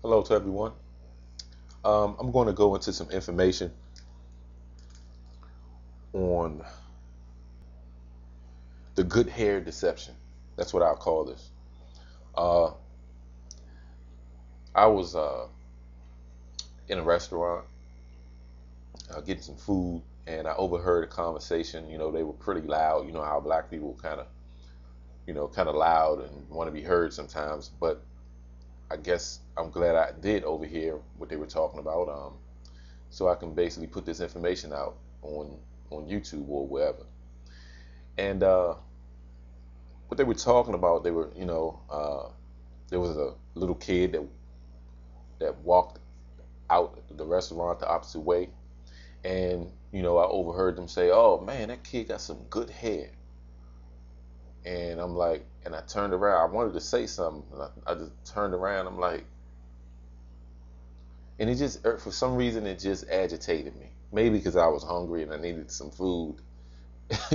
Hello to everyone. I'm going to go into some information on the good hair deception. That's what I'll call this. Uh, I was in a restaurant getting some food, and I overheard a conversation. They were pretty loud. You know how black people kind of loud and want to be heard sometimes. But I guess I'm glad I did overhear what they were talking about, so I can basically put this information out on YouTube or wherever. And what they were talking about, there was a little kid that walked out the restaurant the opposite way, and I overheard them say, "Oh man, that kid got some good hair." And I'm like, and I turned around. I wanted to say something. And I just turned around. I'm like, and it just for some reason it just agitated me. Maybe because I was hungry and I needed some food.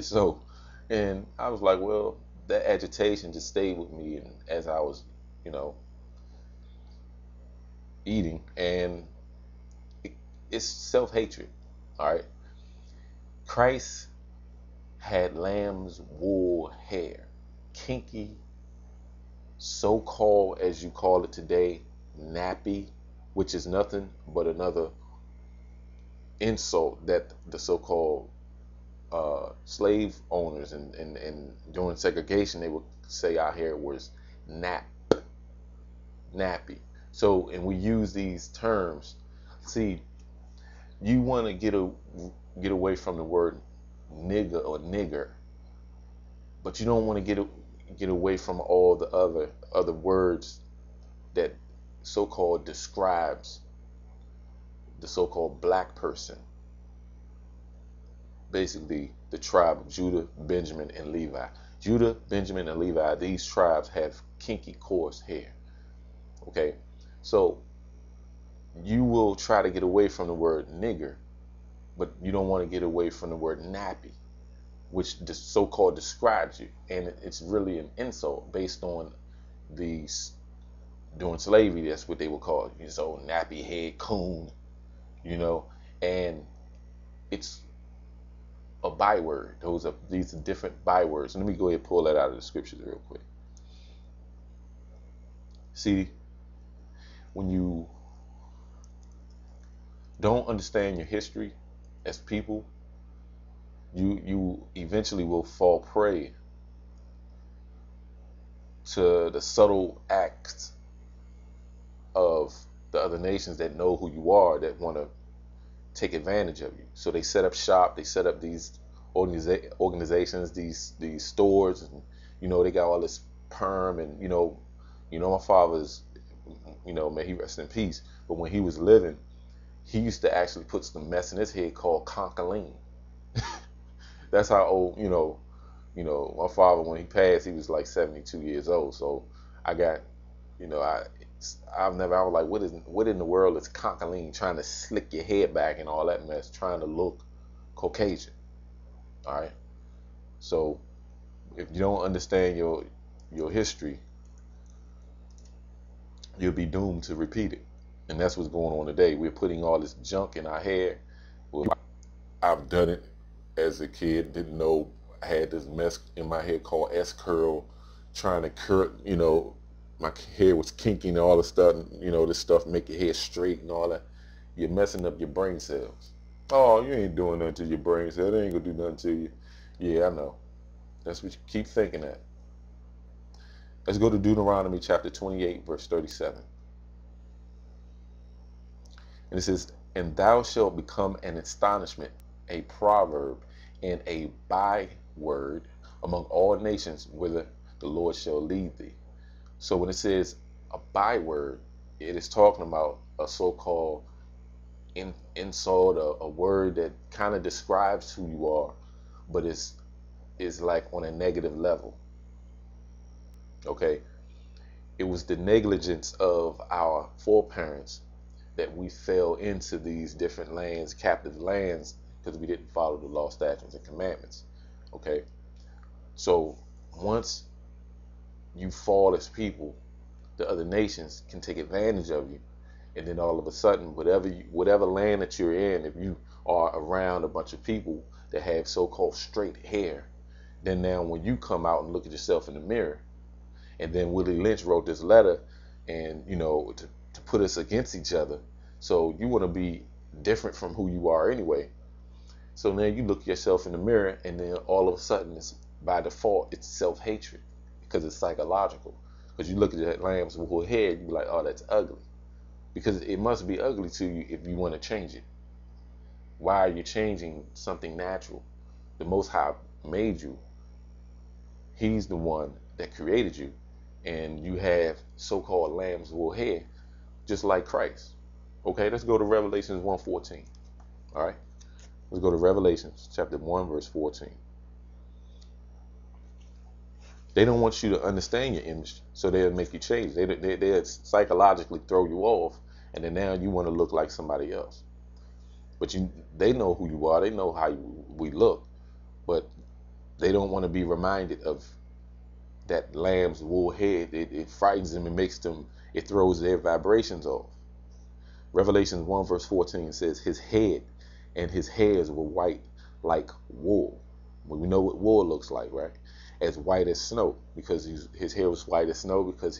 So, and I was like, well, that agitation just stayed with me, and as I was, you know, eating, and it, it's self-hatred. All right, Christ had lamb's wool hair, kinky, so-called, as you call it today, nappy, which is nothing but another insult that the so-called slave owners and during segregation they would say our hair was nap nappy. So, and we use these terms. See, you want to get away from the word nigga or nigger, but you don't want to get away from all the other words that so-called describes the so-called black person, basically the tribe of Judah, Benjamin, and Levi. Judah, Benjamin, and Levi, these tribes have kinky, coarse hair. Okay, so you will try to get away from the word nigger, but you don't want to get away from the word nappy, which so-called describes you, and it's really an insult based on these during slavery. That's what they would call it. So nappy head coon, you know, and it's a byword. These are different bywords. Let me go ahead and pull that out of the scriptures real quick. See, when you don't understand your history as people, you eventually will fall prey to the subtle acts of the other nations that know who you are, that want to take advantage of you. So they set up shop, they set up these organizations, these stores, and they got all this perm, and my father's, may he rest in peace. But when he was living, he used to actually put some mess in his head called concholine. That's how old, my father, when he passed, he was like 72 years old. So I got, I was like, what in the world is concholine? Trying to slick your head back and all that mess, trying to look Caucasian. All right. So if you don't understand your history, you'll be doomed to repeat it. And that's what's going on today. We're putting all this junk in our hair. Well, I've done it as a kid, didn't know I had this mess in my head called S curl, trying to curl, my hair was kinky and all this stuff, and, this stuff make your hair straight and all that. You're messing up your brain cells. Oh, you ain't doing nothing to your brain cells. They ain't gonna do nothing to you. Yeah, I know. That's what you keep thinking that. Let's go to Deuteronomy chapter 28, verse 37. And it says, "And thou shalt become an astonishment, a proverb, and a byword among all nations whither the Lord shall lead thee." So when it says a byword, it is talking about a so-called insult, a word that kind of describes who you are, but is like on a negative level. Okay, it was the negligence of our foreparents that we fell into these different lands, captive lands, because we didn't follow the law, statutes, and commandments. Okay, so once you fall as people, the other nations can take advantage of you and then all of a sudden, whatever land that you're in, if you are around a bunch of people that have so-called straight hair, then now when you come out and look at yourself in the mirror, and then Willie Lynch wrote this letter, and to put us against each other. So you want to be different from who you are anyway. So now you look yourself in the mirror, and then all of a sudden, it's by default, it's self-hatred because it's psychological. Because you look at that lamb's wool head, you be like, oh, that's ugly. Because it must be ugly to you if you want to change it. Why are you changing something natural? The Most High made you. He's the one that created you. And you have so-called lamb's wool hair, just like Christ. Okay, let's go to Revelations 1:14. All right, let's go to Revelations chapter 1, verse 14. They don't want you to understand your image, so they'll make you change. They'll psychologically throw you off, and then now you want to look like somebody else. But they know who you are. They know how we look, but they don't want to be reminded of that lamb's wool head. It frightens them. It throws their vibrations off. Revelation 1 verse 14 says, his head and his hairs were white like wool. Well, we know what wool looks like, right? As white as snow, because his hair was white as snow, because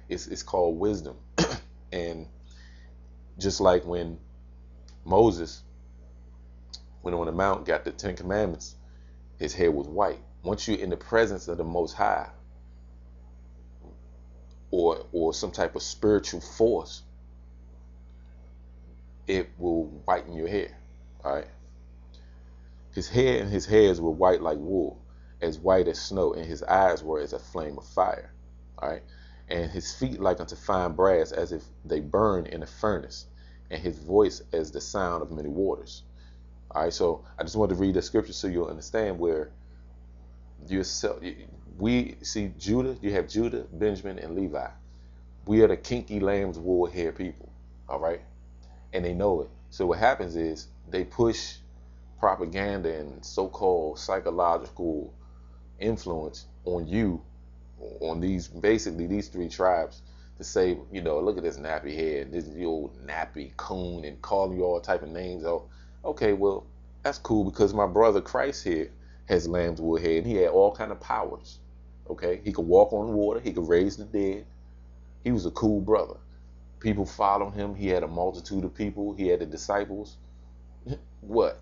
it's called wisdom. And just like when Moses went on the mount, got the 10 commandments, his hair was white. Once you're in the presence of the Most High, or some type of spiritual force, it will whiten your hair. All right. His hair and his hairs were white like wool, as white as snow, and his eyes were as a flame of fire. All right. And his feet like unto fine brass, as if they burn in a furnace, and his voice as the sound of many waters. All right. So I just wanted to read the scripture so you'll understand where we see Judah. You have Judah, Benjamin, and Levi. We are the kinky lamb's wool hair people. All right. And they know it. So what happens is they push propaganda and so-called psychological influence on you, on these three tribes, to say, look at this nappy head, this is the old nappy coon, and call you all type of names. Oh, okay, well, that's cool, because my brother Christ here has lamb's wool hair, and he had all kind of powers. Okay, he could walk on water, he could raise the dead. He was a cool brother. People followed him. He had a multitude of people. He had the disciples. What?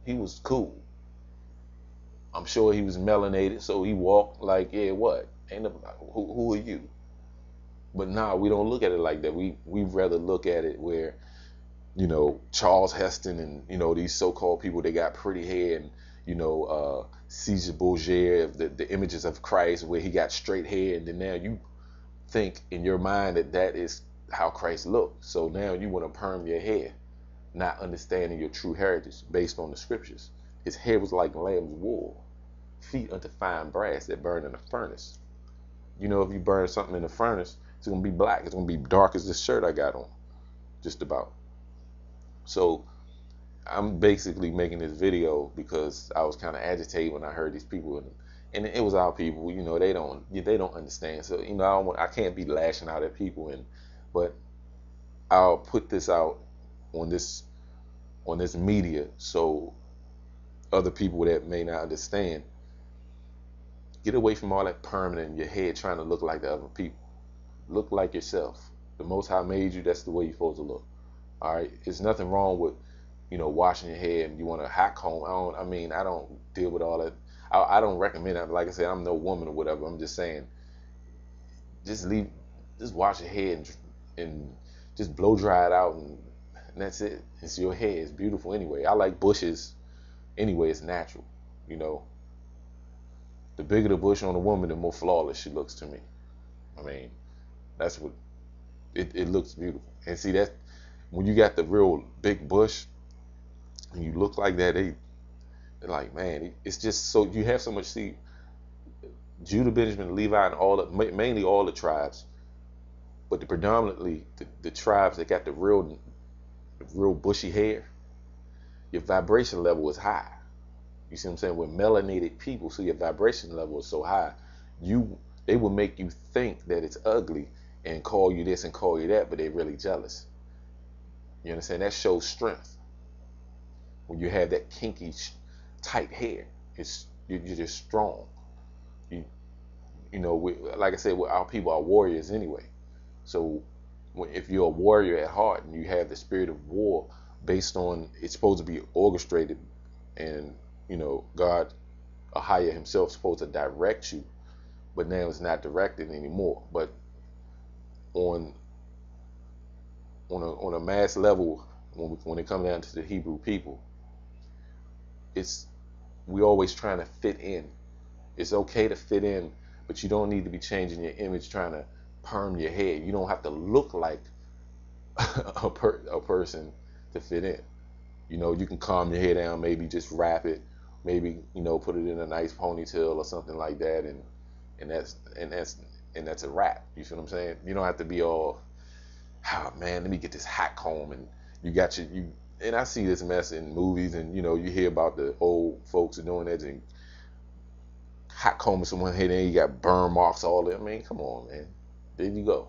He was cool. I'm sure he was melanated, so he walked like, yeah, what? Who are you? But nah, we don't look at it like that. We rather look at it where, Charles Heston and, these so-called people, they got pretty hair, and, Caesar Borgia, the images of Christ, where he got straight hair, and then now you think in your mind that is how Christ looked. So now you want to perm your hair, not understanding your true heritage based on the scriptures. His hair was like lamb's wool, feet unto fine brass that burn in a furnace. If you burn something in a furnace, it's going to be black. It's going to be dark as this shirt I got on, just about. So I'm basically making this video because I was kind of agitated when I heard these people, and it was our people. They don't understand. So I can't be lashing out at people, but I'll put this out on this media so other people that may not understand, get away from all that permanent in your head trying to look like the other people. Look like yourself. The Most High made you. That's the way you're supposed to look. All right. There's nothing wrong with washing your hair and you want a hot comb. I don't deal with all that. I don't recommend that. Like I said, I'm no woman or whatever. I'm just saying, just wash your hair and just blow dry it out, and that's it. It's your hair. It's beautiful anyway. I like bushes anyway. It's natural. The bigger the bush on a woman, the more flawless she looks to me. That's what it looks beautiful. And see, that when you got the real big bush and you look like that, they're like, man, it's just so you have so much. See, Judah, Benjamin, Levi, and mainly all the tribes, but predominantly the tribes that got the real bushy hair, your vibration level is high. You see what I'm saying? We're melanated people, so your vibration level is so high, they will make you think that it's ugly and call you this and call you that, but they're really jealous. You understand? That shows strength. When you have that kinky, tight hair, you're just strong. You you know, like I said, our people are warriors anyway. So if you're a warrior at heart and you have the spirit of war based on, it's supposed to be orchestrated, and God, a higher himself, supposed to direct you, but now it's not directed anymore. But on a mass level, when it comes down to the Hebrew people, it's we always trying to fit in. It's okay to fit in, but you don't need to be changing your image trying to perm your hair. You don't have to look like a person to fit in. You can calm your hair down, maybe just wrap it, maybe put it in a nice ponytail or something like that, and that's a wrap. You feel what I'm saying? You don't have to be all, oh man, let me get this hot comb, and you got you. And I see this mess in movies, and you hear about the old folks doing that and hot combing someone's head, and you got burn marks all there. I mean, come on, man. There you go.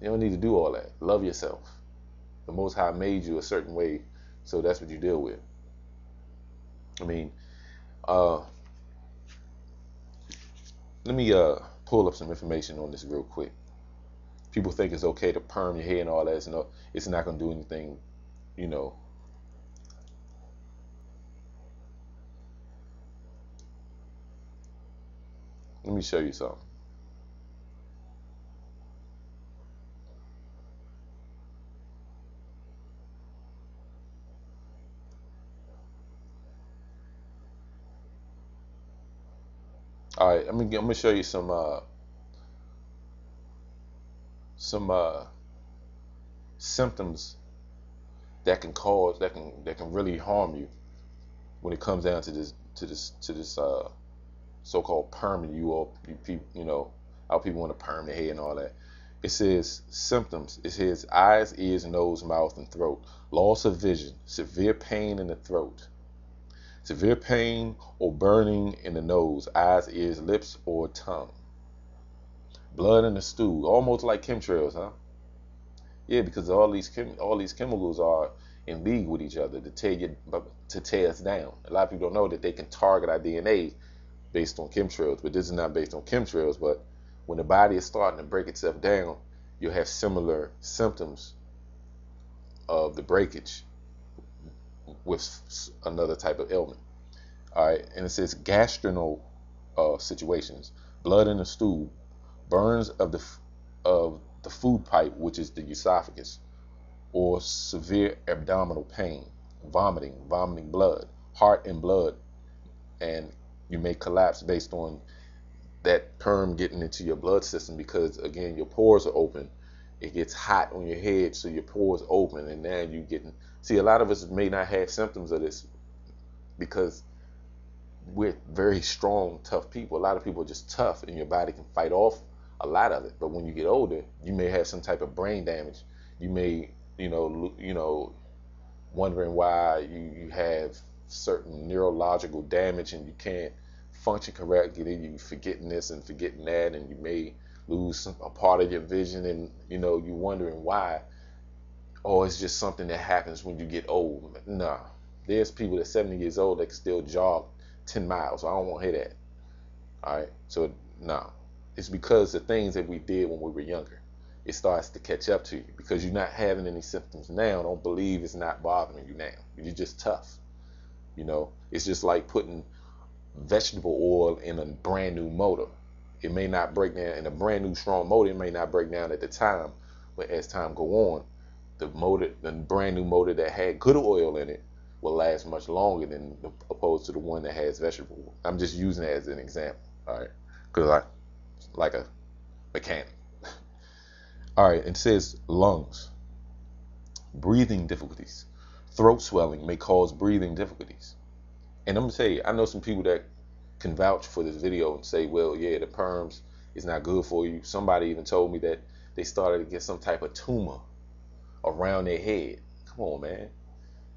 You don't need to do all that. Love yourself. The Most High made you a certain way, so that's what you deal with. I mean, let me pull up some information on this real quick. People think it's okay to perm your hair and all that. No, it's not going to do anything, Let me show you something. All right, I'm gonna show you some symptoms that can really harm you when it comes down to this so-called perm. How people want to perm their hair and all that. It says symptoms. It says eyes, ears, nose, mouth, and throat. Loss of vision, severe pain in the throat, severe pain or burning in the nose, eyes, ears, lips, or tongue. Blood in the stool, almost like chemtrails, huh? Yeah, because all these chemicals are in league with each other to tear us down. A lot of people don't know that they can target our DNA based on chemtrails, but this is not based on chemtrails. But when the body is starting to break itself down, you'll have similar symptoms of the breakage with another type of ailment. All right, and it says gastrinal situations: blood in the stool, burns of the food pipe, which is the esophagus, or severe abdominal pain, vomiting blood, heart and blood, and you may collapse based on that perm getting into your blood system, because again your pores are open. It gets hot on your head, so your pores open, and now you getting. See, a lot of us may not have symptoms of this because we're very strong, tough people. A lot of people are just tough, and your body can fight off a lot of it. But when you get older, you may have some type of brain damage. You may, wondering why you have certain neurological damage and you can't function correctly. You forgetting this and forgetting that, and you may lose a part of your vision, and you wondering why. Or it's just something that happens when you get old. Nah, there's people that's 70 years old that can still jog 10 miles. So I don't want to hear that. All right, so nah, it's because the things that we did when we were younger, it starts to catch up to you because you're not having any symptoms now. Don't believe it's not bothering you now. You're just tough. It's just like putting vegetable oil in a brand new motor. It may not break down in a brand new strong motor. It may not break down at the time, but as time go on, the brand new motor that had good oil in it will last much longer than opposed to the one that has vegetable oil. I'm just using it as an example, all right? Because I like a mechanic. All right, it says lungs, breathing difficulties, throat swelling may cause breathing difficulties. And I'm gonna tell you, I know some people that can vouch for this video and say, well, yeah, the perms is not good for you. Somebody even told me that they started to get some type of tumor around their head. Come on, man.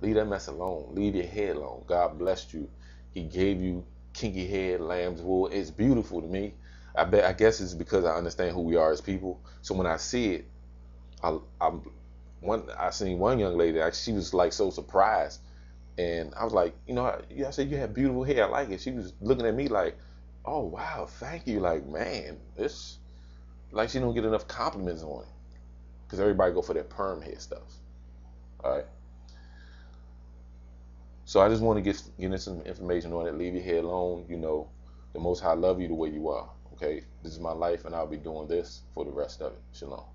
Leave that mess alone. Leave your hair alone. God blessed you. He gave you kinky hair, lamb's wool. It's beautiful to me. I guess it's because I understand who we are as people. So when I see it, I'm I seen one young lady. She was like so surprised, and I was like, I said you have beautiful hair. I like it. She was looking at me like, oh wow, thank you. Like man, this like she don't get enough compliments on it because everybody go for their perm hair stuff. All right. So I just want to get some information on it. Leave your hair alone. The Most High love you the way you are. Okay. This is my life, and I'll be doing this for the rest of it. Shalom.